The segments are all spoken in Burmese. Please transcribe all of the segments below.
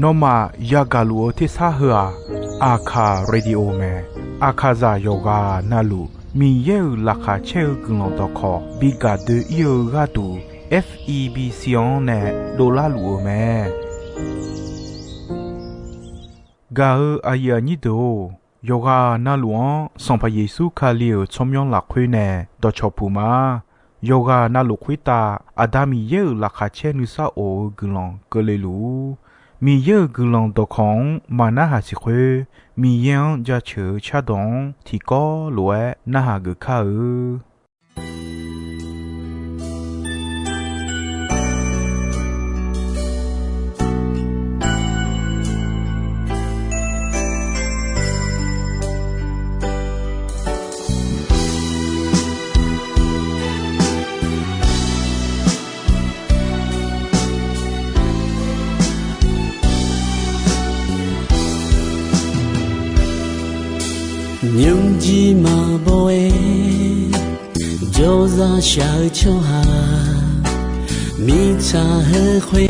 นอมายากาลูที่ซาหัวอาคาเรดิโอเมอาคาซาโยกานาลูมีเยอลักาเชลกุลตอคอบิกาเดเยกาตู FEB ซิออนเนดอลลาร์ลูเมกาอายานิโดโยกานาลวงสัมพเยซูคาเลียวชมยองหลักคุยเนดอชอปูมาโยกานาลุคุยตาอาดามีเยอลักาเชนุซาโอกุลองกเลลูมีเยอะกุลองตอของมานาหาสิเควมียังจะเชื่อชาดงที่ก็รวยนาหากึข้าညုံကြီးမှာပေါ်ရဲ့ကြောစားရှာချောဟာမိချာဟဲခွေ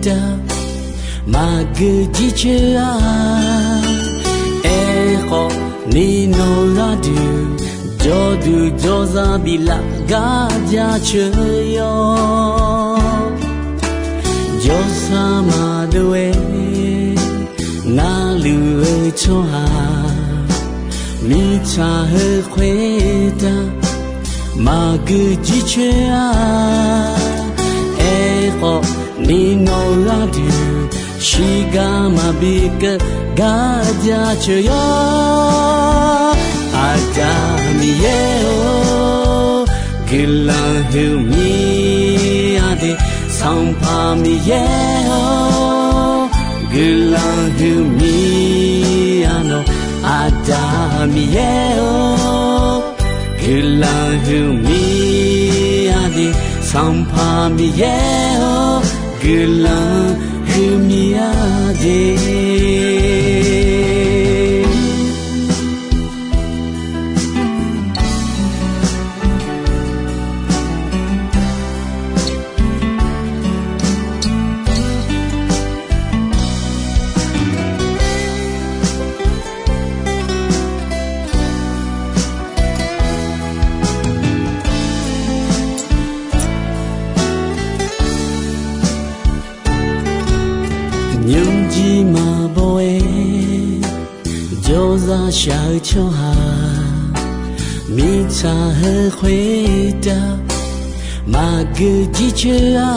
တာမာဂကြီးချာအဲခေါနီနိုလာဒူဂျောဒူဂျောစားဘီလာဂါကြချေယောဂျောစားမာတွေနာလူချောဟာမိချာဟဲခွေတာမာဂကြီးချာအဲခေါနီနိုလာဒူရှိကမဘီကဂါကြချေယောအာတာမီယေဂီလာဟူမီယာဒီဆောင်ဖာမီယေဂီလာဟူမီယာနိုအာတာမီယေဂီလာဟူမီယာဒီဆောင်ဖာမီယေဂီလာဟူမီယာဒီညုံကြီးမှာပေါ်ရဲ့ကြောစားရှာချောဟာမိချာဟဲခွေတာမာဂကြီးချာ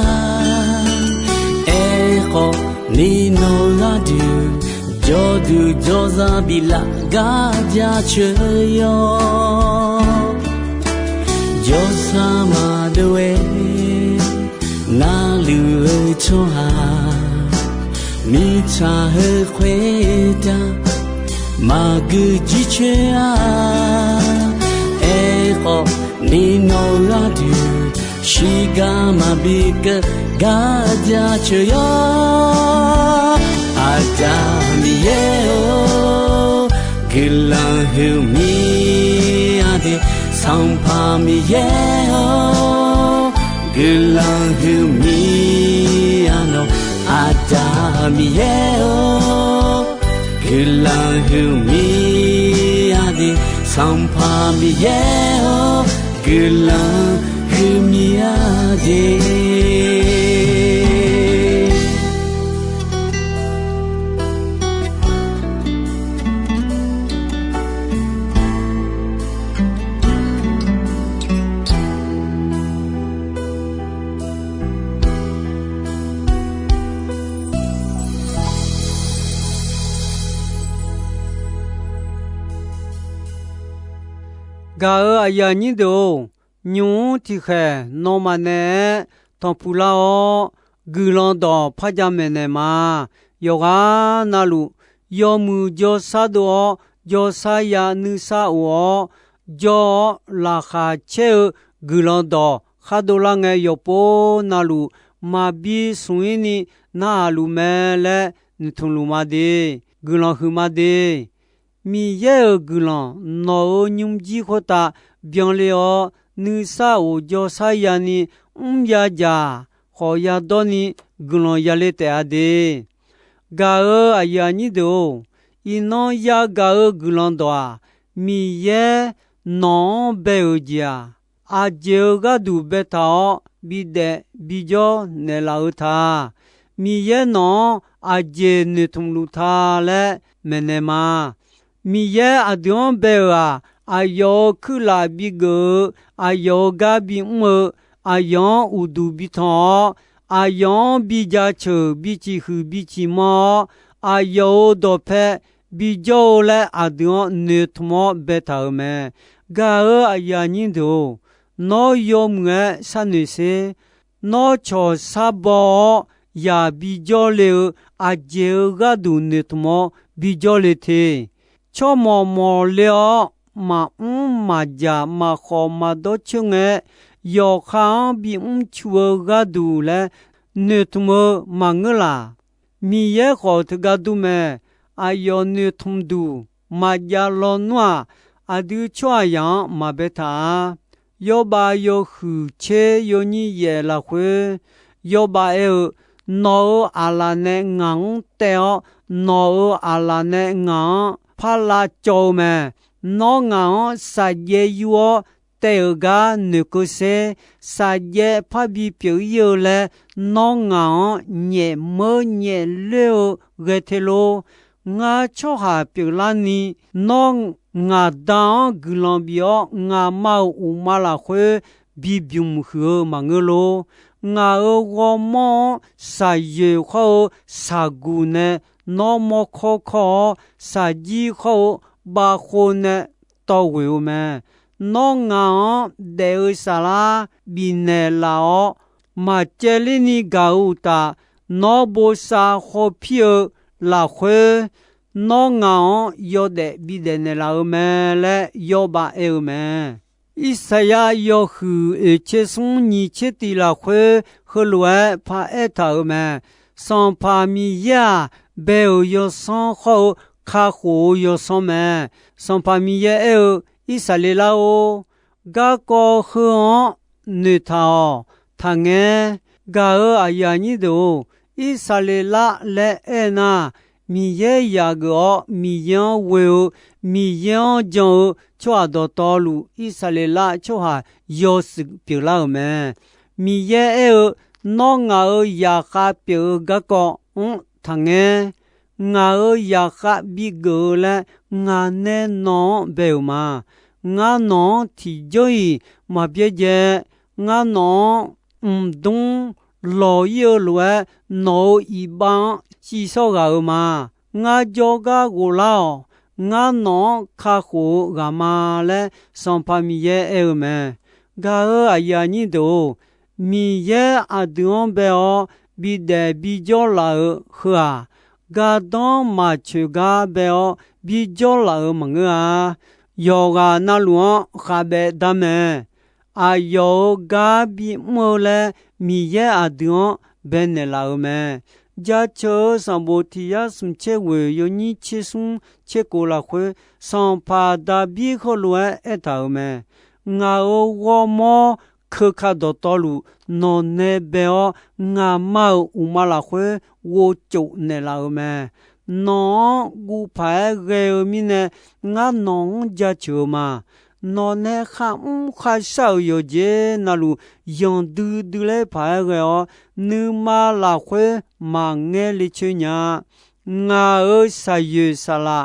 အဲခေါနီနိုလာဒူဂျောဒူဂျောစားဘီလာဂါကြချေယောဂျောစားမာတွေနာလူချောဟာမိချာဟဲခွေတာမာဂကြီးချာအဲခေါနီနိုလာဒူရှိကမဘီကဂါကြချေယောအာတာမီယေဂီလာဟူမီယာဒီဆောင်ဖာမီယေဂီလာဟူမီယာနိုအာတာမီယေဂီလာဟူမီယာဒီဆောင်ဖာမီယေဂီလာဟူမီယာဒီกาอายานิโดညွန်းတိခဲနောမနဲ့တပူလာဂူလန်တော်ဖကြမဲနဲ့မှာယောဂာနာလူယောမူဂျောဆာဒောဂျောဆာယာနုဆာဝဂျောလာခါချေဂူလန်တော်ခါဒိုလာငယ်ယောပိုနာလူမာဘီဆွေနီနာလူမဲလဲနထုံလူမဒေဂူလန်ခူမဒေမီယေဂူလန်နောညုံကြီးခတာဗျံလေောနုဆာဝဂျောဆာယာနီယာဂျာ ခေါ်ရတော့နိဂလွန်ရလေတဲ့ဒေဂါအယာနိဒေဤနောယာဂါဂလွန်တော်မီယေနောဘေဥဂျာအဂျေဂဒူဘေတောဘီဒေဘီဂျောနေလာဥသာမီယေနောအဂျေနေထုံလူသာလေမနေမာမီယေအဒွန်ဘေရာအယောခုလာဘီဂအယောဂဘီမအယောဥဒူဘီသောအယောဘီဂျာချူဘီချီဟုဘီချီမောအယောဒိုဖဲဘီဂျိုလေအဒွန်နေထမောဘေတာမဲဂါအယာညင်းတို့နောယောငဲဆန်နေစေနောချောဆဘောယာဘီဂျိုလေအဂျေဂဒူနေထမောဘီဂျိုလေတေချောမောမောလျောမာဂျာမာခေါ်မာဒိုချုငဲယောခါဘီချူဂဒူလေနေထမောမငလာမီယေခေါ်တဂဒူမဲအယောနေထုံဒူမာဂျာလောနွာအဒူချွာယံမဘေတာယောဘာယောခုချေယောညီယေလာခွေယောဘာအေနောအလာနေငန်းတေနောအလာနေငန်းဖလာကျော်မဲနောငန်းစာယေယောတေဂာနုကုစေစာယေဖဘီပြယောလေနောငန်းညေမောညေလေဂေတေလိုငါချောဟာပြလာနီနောငါဒေါဂလွန်ဘီယောငါမောက်ဥမလာခွေဘီဘျုံခေမငလိုငါဂောမောစာယေခောစာဂူနေနောမခောခောစာဂျီခောဘာခိုနေတောဝေမဲနောငါဒေဥဆလာဘီနေလာမချေလီနီဂါဥတာနောဘောစာခောဖြေလာခွေနောငါယောဒေဘီဒေနေလာမဲလေယောဘာအေမဲဣဆယာယောခုချေဆွန်နီချေတီလာခွေခလွဲဖာအထာမဲစံဖာမီယာဘေယောစံခောခါခိုယောစမဲစံဖာမီယေဣဆလေလာဂါကောခွန်နေထောထငဲဂါအယာနီဒိုဣဆလေလာလေအနာမီယေယာဂောမီယံဝေမီယံဂျောချွာဒတော်လူဣဆလေလာချွာယောစပြလာမဲမီယေနောငါယာခပြေဂကောထငဲငါယာခဘီဂလငါနဲနောဘေမာငါနောတီဂျိုီမပြေကျငါနောဒုံလောယောလွဲနောဤပန်စီစောဂါမာငါကြောဂါကိုလောငါနောခါခိုဂါမာလဲစံဖာမီယေအဲမဲဂါအယာနီဒိုမီယေအဒွန်ဘေအောဘီဒေဘီဂျောလာခါဂါဒေါမချူဂါဘေအောဘီဂျောလာမငါယောဂါနာလွန်ခါဘေဒမဲအယောဂါဘီမိုလဲမီယေအဒွန်ဘဲနေလာမဲဂျာချောစံဘောတီယာစမ်ချေဝေယောနီချေဆုံချေကိုလာခွေစံဖာဒါဘီခလွဲအတာမဲငါဝမောခခဒတော်လူနော်နေဘေောငါမောက်ဥမလာခွေဝကျုံနေလာမဲနော်ဂူဖာရေမီနေငါနောင်ဂျာချေမာနော်နေခမ်ခါဆောက်ယောဂျေနလူယွန်ဒူဒူလေဖာရေနူမာလာခွေမငဲလိချညာငါဆာယေဆလာ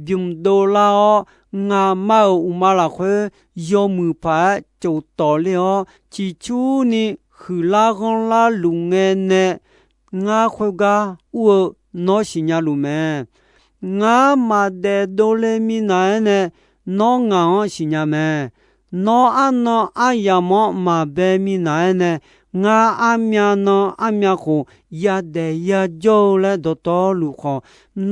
ဘျုံဒိုလာငါမောက်ဥမလာခွေယောမူဖာကျုံတော်လျောချီချူနီခူလာခွန်လာလူငဲနေငါခွေကဥနောရှိညာလူမဲငါမဒေဒိုလေမီနိုင်နေနောငါရှိညာမဲနောအနောအယာမောမဘေမီနိုင်နေငါအမြနောအမြခုရတဲ့ရကြိုလေဒတော်လူခေါ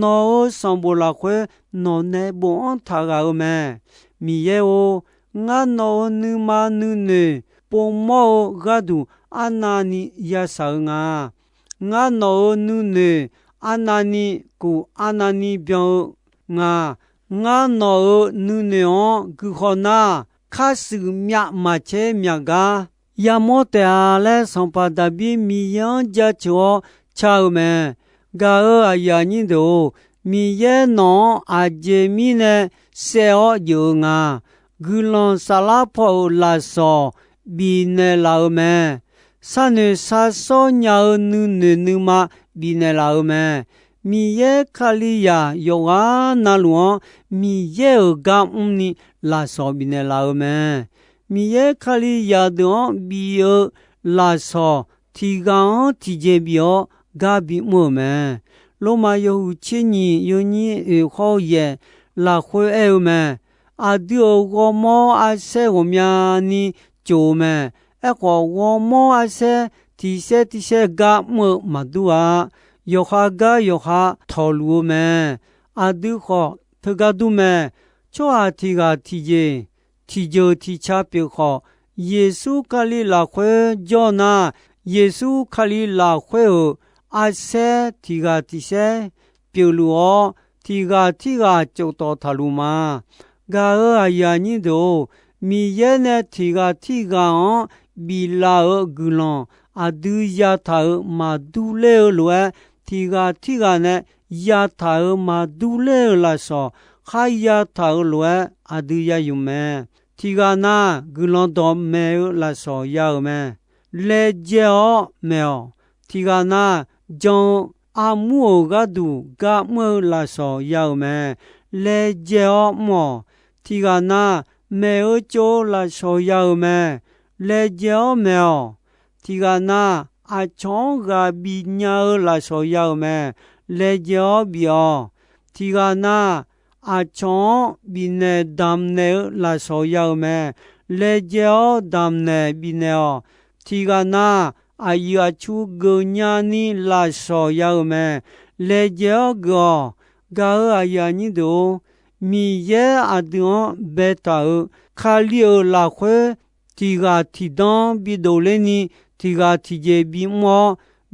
နောစံဘူလာခွေနောနေဘွန်ထာဂါမဲမီယေဝငါနောနုမနုနေပုံမောဂဒူအနာနီယဆာငါနောနုနေအနာနီကူအနာနီပြောင်းငါနောနုနေဂူခနာခါစုမြမချေမြက ya mo te ale son pa da bi mi yan ja cho chao me ga a ya ni do mi ye no a je mi ne se o yo nga gulon sala po la so bi ne la me sa ne sa so nya nu ma bi ne la me mi ye kali ya yo ga na luo mi ye ga ni la so bi ne la me mi ye kali ya do bi la so ti ga ti je bi o ga bi mo me lo ma yo chi ni yo ni ho ye la khwe e me a dio go mo a se go mya ni jo me e ko go mo a se ti se ga mo ma du a yo ha ga yo ha tho lu me a du ho to ga du me cho a ti ga ti je ti jo ti cha pi ho Yesu kali la khwe jo na Yesu kali la khwe o a se ti ga ti se pi lu o ti ga jo to tha lu ma ga a ya ni do mi ye ne ti ga o bi la o gu lon a du ya tha ma du le lo ti ga ne ya tha ma du le la so kha ya tha lo a du ya yu me ti ga na gu lon do me la so ya me le je o me o ti ga na jong a mu ga du ga mo la so ya me le je o mo ti ga na me o cho la so ya me le je o me o ti ga na a chong ga bi nya la so ya me le je o bi o ti ga na a chong bi ne dam ne la so ya me le je o dam ne bi ne o ti ga na a ya chu go nya ni la so ya me le je o go ga a ya ni do mi ye a do be ta kha li o la khwe ti ga ti don bi do le ni ti ga ti je bi mo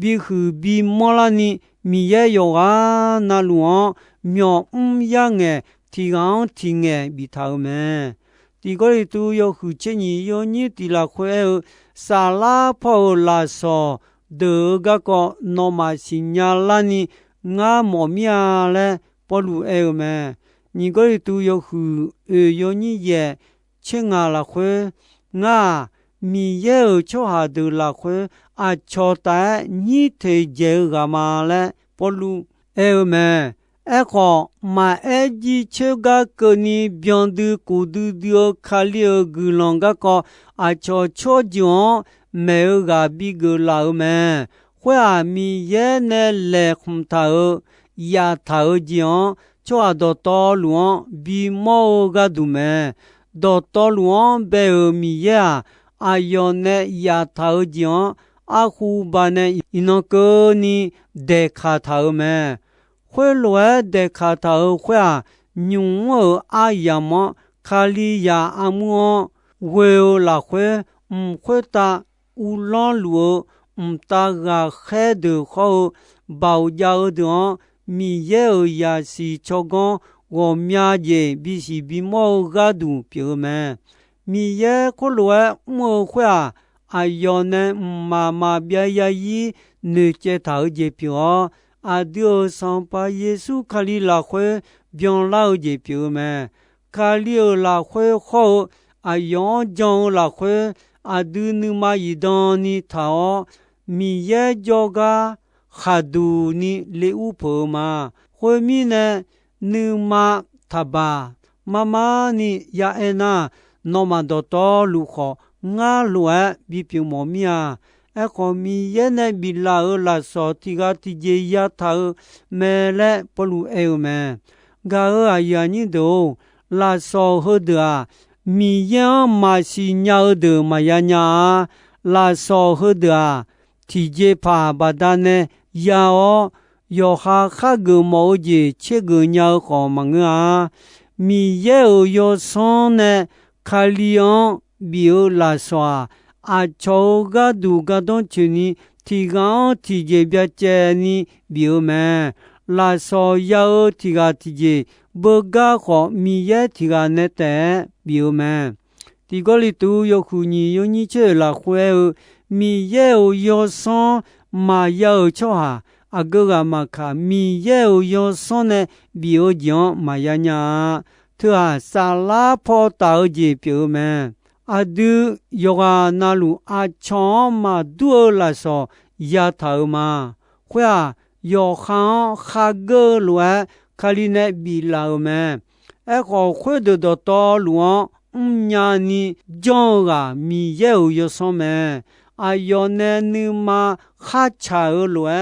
bi hu bi mo la ni mi ye yo ga na lu o myo ya nge ti ga ti nge bi ta me ti go ri tu yo hu che ni yo ni ti la khwe sa la po la so de ga ko no ma sin nya la ni nga mo mia le po lu e me ni go ri tu yo hu yo ni ye che nga la khwe nga mi ye cho ha de la khwe a cho ta ni te je ga ma le po lu e me e ko ma e ji che ga ko ni byon du ku du dio khali gu long ga ko a cho jo me ga bi gu la me hwa mi ye ne le khum ta ya ta ji cho a do to lu bi mo ga du me do to lu be mi ye a yo ne ya ta ji a khu ba ne ino ko ni de kha ta me khwe lo de kha ta khwa nyu a ya mo khali ya amu we la khwe khwe ta u lon lu ta ga khe de kho bao ya de mi ye ya si chogon wo mya je bi si bi mo ga du pi me mi ye ko lo mo khwa a yo ne ma bia ya yi ne che ta je pi a dio san pa Yesu kali la khwe byon la je pi me kali la khwe kho a yon jong la khwe a du nu ma yi don ni ta mi ye joga khadu ni le u pho ma khwe mi ne nu ma thaba mama ni ya ena no ma do to lu kho nga lu bi pi mo mi a e ko mi ye ne bi la la so ti ga ti je ya tha me le po lu e me ga a ya ni do la so ho de a mi ye ma si nya de ma ya nya la so ho de a ti je pa ba da ne ya o yo ha kha gu mo je che gu nya ko ma nga mi ye o yo son ne khalion bi o la so a cho ga du ga don chi ni ti ga ti je bya che ni bi o me la so ya o ti ga ti je bo ga ko mi ye ti ga ne te bi o me ဒီကလေးတူယခုညီယုံကြီးချေလာခွဲမီရဲ့ယောဆွန်မာယောချောဟာအဂဂမခမီရဲ့ယောဆွန်နဲ့ဘီယိုဂျွန်မာယညာသူဟာဆာလာဖောတောက်ကြီးပြုမယ်အဒူယောဂနာလူအချောမာဒူလာဆောယထာမာခွဲယောခန်ခါဂလွဲခလီနေဘီလာမယ်အခုခွဲတော်လွန်ညာနီဂျောကမီရဲ့ယောဆွန်မယ်အယောနေနမခါချာလွဲ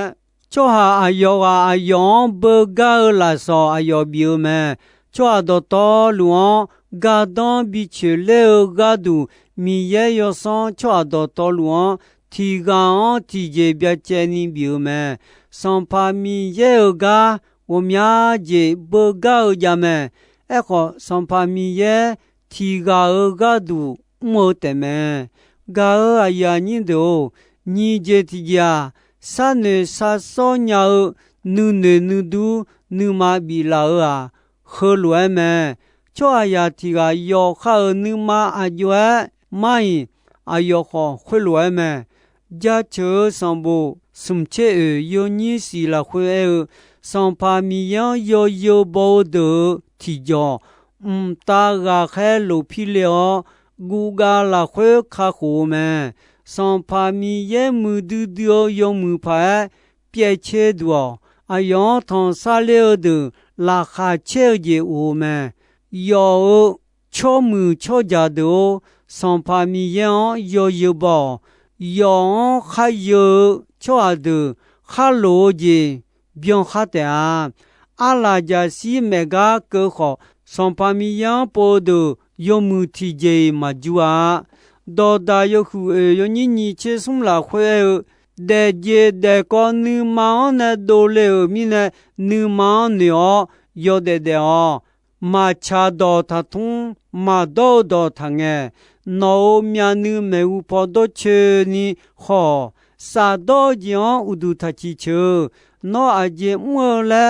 ချောဟာအယောကအယောဘဂါလာဆောအယောဘီမယ်ချောတော်လွန်ဂါဒွန်ဘီချေလေဂါဒူမီရဲ့ယောဆွန်ချောတော်လွန်တီကောင်တီကျေပြကျဲနီဘီမယ်စံဖာမီရဲ့ကဝမြာကျေဘဂါကြမယ်အခုစံဖာမီရဲ့တီကာဂါဒူမို့တယ်မယ်ဂါအယာညင်းတို့ညီကျေတီယာစနေဆာစောညာနုနေနုဒူနုမဘီလာခေလွဲမယ်ချောအယာတီကယောခနုမအကျွဲမိုင်းအယောခောခွလွဲမယ်ဂျာချေစံဘူစုံချေယောညီစီလာခွဲစံပါမီယောယောဘောဒတီဂျောတာဂါခဲလိုဖီလျောဂူဂါလာခွဲခါခိုမယ်စံပါမီရဲ့မူဒူဒိုယုံမူဖာပြဲချဲဒွာအယောထွန်ဆာလေဒလာခါချဲဂျေအိုမယ်ယောချောမူချောကြဒိုစံပါမီယောယောဘောယောခါယောချောဒခါလိုဂျေဗျွန်ခတဲ့အလာဂျာစီမေဂါကောခောစံပါမီပိုဒယောမူတီဂျေမဂျူအာဒေါ်ဒါယခုယောညညချေဆုံလာခွဲဒေဂျေဒေကောနူမောင်းနဲ့ဒိုလေမီနဲ့နူမောင်းညောယောဒေဒေအောမာချာဒေါ်ထထုံမာဒေါ်ဒေါ်ထငဲနောမြနူမေဥဖောဒချေနီခောစာဒေါ်ဂျေဥဒူထချီချေနောအဂျေမောလေ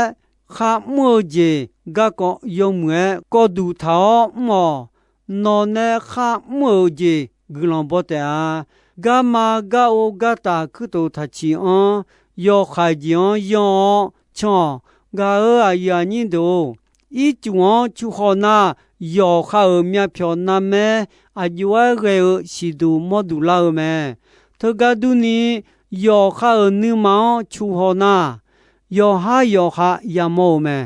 ခါမောဂျေဂါကောယုံမွဲကောဒူထောမောနောနေခါမောဂျေဂလန်ဘောတဲဂါမာဂါအိုဂါတာကုတိုထချီယောခါဂျီယောချောဂါအယာညင်းတို့ဤကျွန်ချူခောနာယောခါမြဖြောနာမဲအဂျဝဲရေရှိဒူမောဒူလာမဲထဂါဒူနီယောခါနူမောချူဟောနာယောဟာယမောမဲ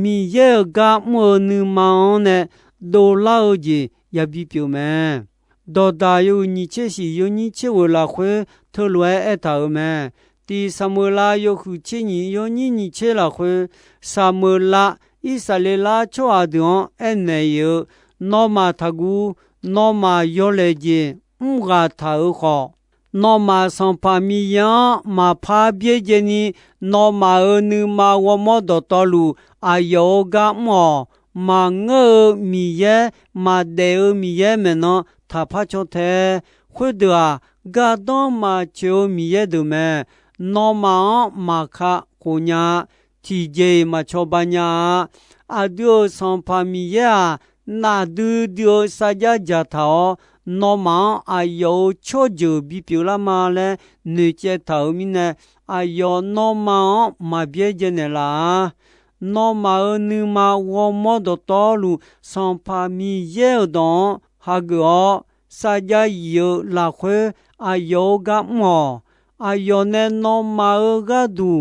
မီယေဂါမောနူမောနဲ့ဒိုလာဂျီယဘီပြူမဲဒေါ်ဒါယုန်ညချေစီယုန်ညချေဝလာခွဲထလွဲအတာမဲတီဆမလာယုခုချင်းညယုန်ညချေလာခွဲဆမလာဣဆလေလာချောအဒွန်အနေယနောမာထကူနောမာယောလေဂျီဂါထာခောနောမာစံပါမီယမာဖာပြေဂျနီနောမာနူမာဝမောဒတော်လူအယောဂမောမာငေမီယေမာဒေမီယေမနောထာဖချောတေခွဒွာဂါဒေါမာချိုမီယေဒုမဲနောမာမာခကိုညာတီဂျေမချောပညာအဒိုစံပါမီယေနာဒူဒိုဆာဂျာဂျာထောနောမာအယောချောဂျူဘီပြူလာမာလဲနေချေထောမီနေအယောနောမာမပြေဂျနေလာနောမာနူမာဝမောဒတော်လူစံပါမီယေဒေါဟာဂောစာဂျာယောလာခွေအယောဂမောအယောနေနောမာဂဒူ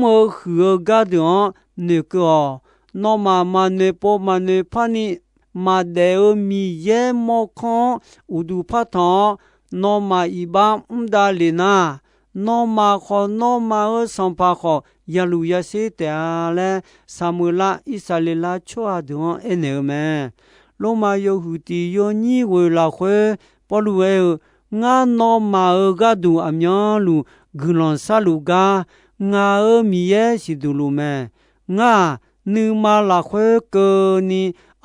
မောခူဂဒွန်နေကောနောမာမနေပိုမနေဖာနီမာဒေမီယေမောခွန်ဥဒူဖတ်ထောနောမာဣဘမ်ဒါလီနာနောမာခောနောမာစံပါခောယလူယစေတဲလဲဆာမူလာဣဆလေလာချွာဒွန်အနေမဲလောမာယောဟုတီယောညီဝေလာခွဲပေါ်လူဝဲငါနောမာဂဒူအမြောလူဂွလွန်ဆလူကငါမီယေစီဒူလူမဲငါနူမာလာခွဲကောနီ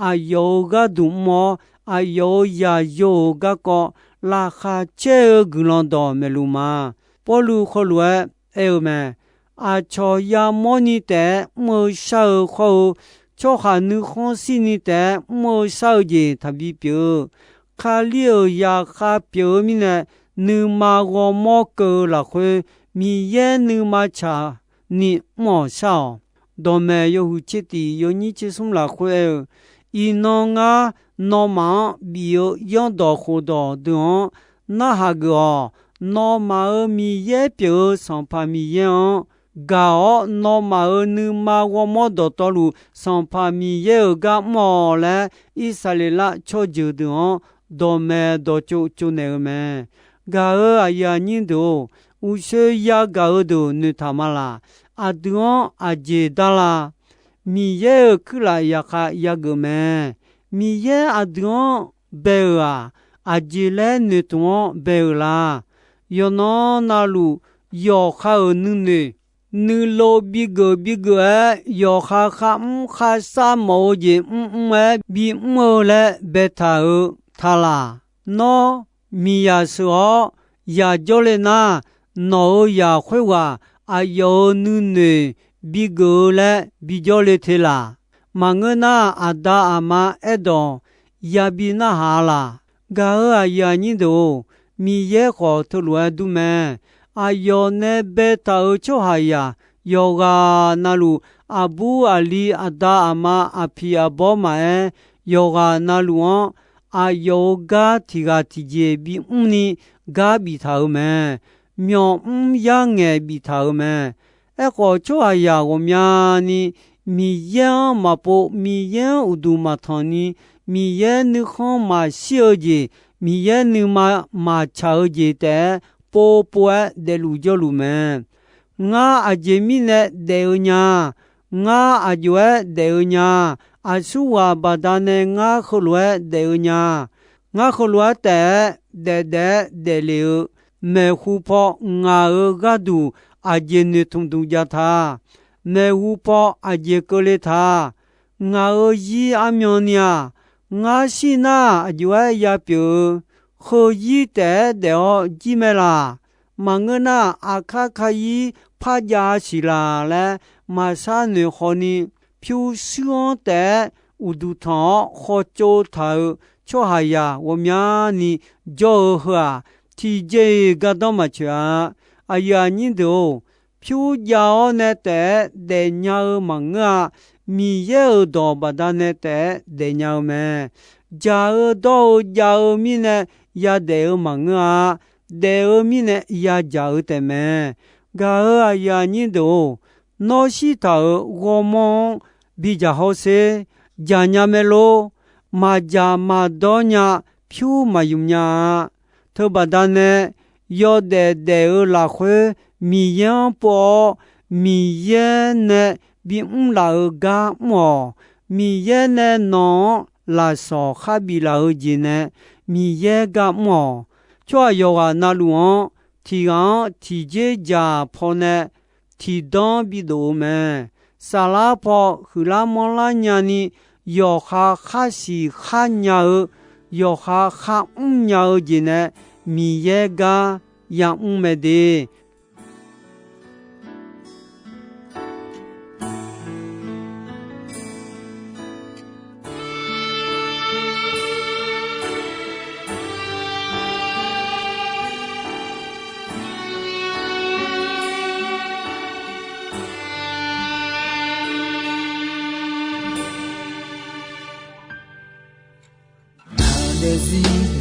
အယောဂဒူမောအယောယာယောဂကောလာခါချေဂွလွန်တော်မဲလူမာပေါ်လူခလွဲအဲမဲအချောယာမောနီတဲမောရှာခောချောခါနုခွန်စီနီတဲမောဆောက်ကြီးသဘီပြ ခါလီယာခါပြောမီနဲ့နူမာဂောမောကောလာခွေမီရဲနူမာချာနိမောရှောင်းဒေါ်မဲယဟုချစ်တီယောညိချစ်ဆုံလာခွေဤနောငါနောမဘီယောယောတော်ခိုတော်ဒွန်နာဟာကောနောမာမီရဲပြောဆောင်ဖာမီယောဂါအောနောမာနူမာဝမောဒတော်လူဆောင်ဖာမီရဲကမောလဲဣဆလေလာချောဂျူဒွန်ဒေါ်မဲဒေါ်ချိုနေမဲဂါအယာညင်းတို့ဥရှိယာဂါတို့နထမလာအဒွန်အဂျေဒလာမီရဲခလာယခယဂမဲမီရဲအဒွန်ဘေရာအဂျေလဲနတွန်ဘေလာယောနောနာလူယောခါနုနေနူလိုဘီဂဘီယောခါခမ်ခါဆာမောဂျေမဲဘီမောလဲဘေတာထာလာနောမီယာဆောယာဂျိုလေနာနောယာခွေဝါအယောနုနေဘီဂလဲဘီဂျိုလေထေလာမငနာအဒါအမအဒေါယာဘီနာဟာလာဂါအယာညင်းတို့မီရဲခေါ်ထလွယ်ဒုမဲအယောနေဘေတာချိုဟာယာယောဂာနာလူအဘူအလီအဒါအမအဖီအဘောမဲယောဂာနာလူအယောဂါတီဂါတီဂျေဘီနီဂါဘီထာမဲမြောရငယ်ဘီထာမဲအခေါ်ချိုဟာယာကိုများနီမီယံမပိုမီယံဥဒူမထနီမီယံနုခေါမရှေဂျေမီယံနုမချာဂျေတဲ့ပိုပွဲဒေလူဂျလူမဲငါအဂျေမီနဲ့ဒေညာငါအကျွဲဒေညာအဆူဝါဘာဒနဲ့ငါခလွဲဒေညာငါခလွဲတဲ့ဒေလေမေခုဖို့ငါဂဒူအဂျေနေထုံတူကြသာမေဟုပေါ်အဂျေကလေသာငါကြီးအမြော်ညာငါရှိနာအကျွဲရပြူခိုကြီးတဲ့ဒေောကြီးမလားမငနာအခါခါကြီးဖာကြာရှိလာလဲမဆာနေခေါနီဖြူစွန်းတဲ့ဥဒူထောခေါ်ချိုထာချောဟာယာဝမြာနီဂျောဟာတီဂျေကတော့မချာအယာညင်းတို့ဖြူကြောင်းတဲ့ဒေညာမငါမီရဲတော်ပဒတဲ့ဒေညာမဲဂျာတော်ဂျာမီနဲ့ရတဲ့မငါဒေမီနဲ့ရကြတဲ့မဲဂါအယာညင်းတို့နောရှိတာဂေါမွန်ဘီဂျာဟောစေဂျာညာမဲလိုမာဂျာမာဒေါညာဖြူမယုံညာသဘဒနဲ့ယောဒေလာခွေမီယံပေါ်မီယဲနဲ့ဘီလာဂါမောမီယဲနဲ့နောလာဆောခဘီလာဂျင်းနဲ့မီယဲဂါမောချွာယောဂာနာလူဝတီကောင်တီဂျေဂျာဖောနဲ့တီဒွန်ဘီဒိုမဲဆာလာဖောခူလာမောလာညာနီယောခါခါစီခါညာယောခါခါညာဂျင်းနဲ့မီယဲဂါယံမဲဒေ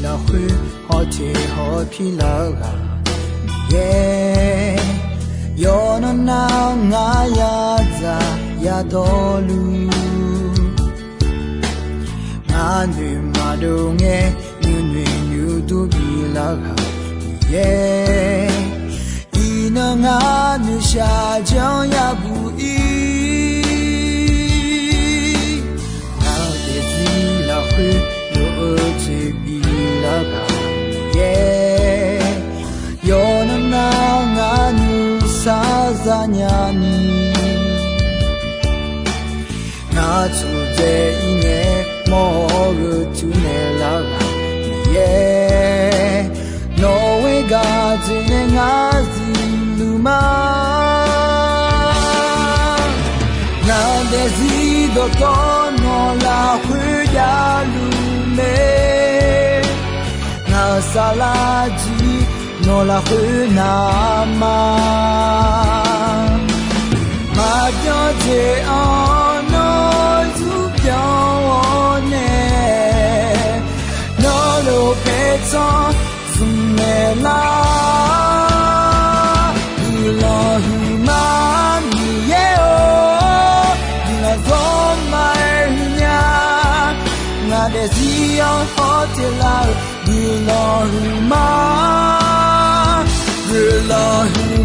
လာခွေဟောချေဟောဖီလာကယေယောနနာငါယာဇာယာတော်လူငါတွေမတို့ငယ်ညွညွညူတူပြီလာကယေဤနငါမြရှာကြောင်းရဘူးဤနာတေစီလာခွေချေဘီလာကယေယောနနာငါနူစာဇာညာနီနာချူတဲ့ဤငယ်မောရချူနေလာကယေနောဝေကခြင်းငါစီလူမာနာတဲ့စီတော့တော်နော်လာခွေရလူ Nasalaji no la hunama Ma je ono zu pione No lo peto zumela Ilahi mami yeo Dina zomainya Na desio hotela Ilahi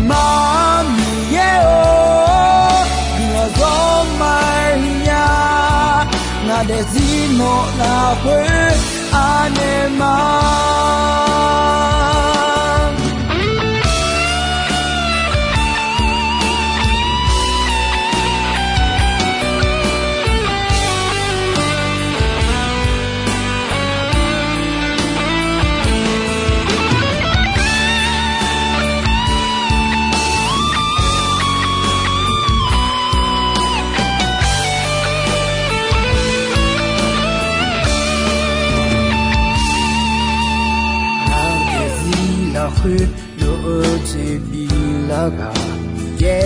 mami yeo Dina zomainya Na desino la hue anema Lo te bilaga ye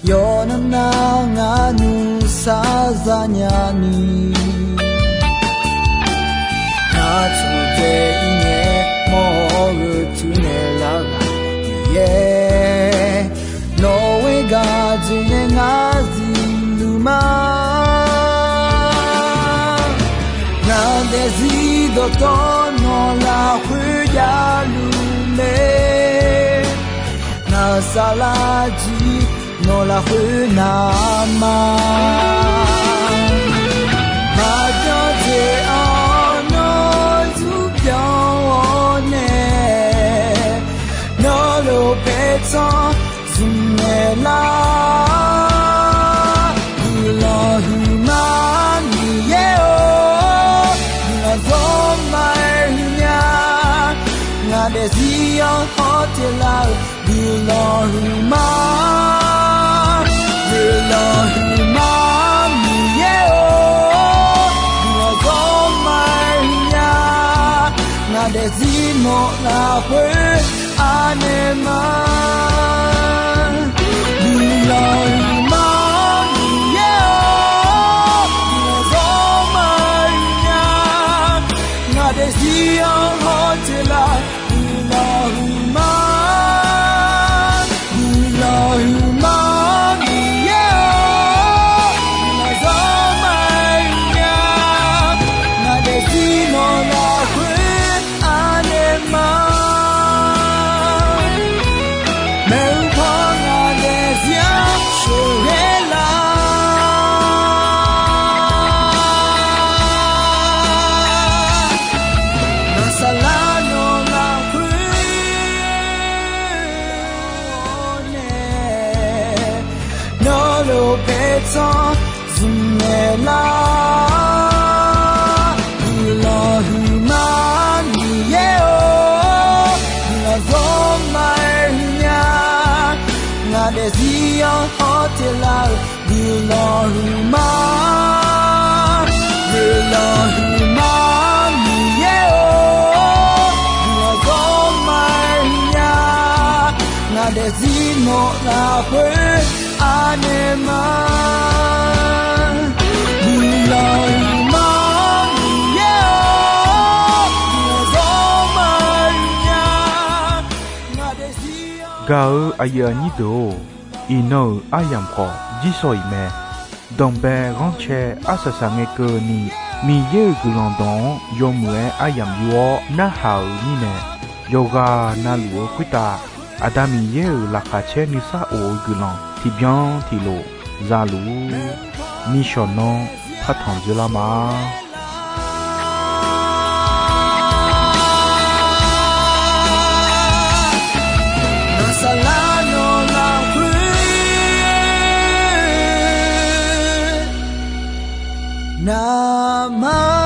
yona na nganu sazanyani na tu te inye mo tu ne laga ye no we ga jine ngazi luma na desido tono la huya lume na salaji no la huya ma ma je ono zu pione no lo peto zumela ilahi mani yeo Na desio hotela Bilahuma Yeo Bilagomaya Na desino la hue anema Bilahuma Yeo Bilagomaya Na desio hotela Bilahuma Yeo Bilagomaya Na desino la hue anema Meupanga desia shurela Nasalano la No lo peto zumela Ilahi mani yeo Na zomainya Na desio hotela Ilahi mani yeo Na zomainya Na desino la hue anema Bilahuma Yeo Bilagomaya Na desio Gao ayani do ino ayam ko jisoi me dombe ranche asasange ko ni mi ye gulondon yomwe ayam yo na hao ni ne yoga na luo kwita adami ye la kache ni sa o gulon ti bien ti lo zalu ni shonon patan de la ma Nasalano la hue Nama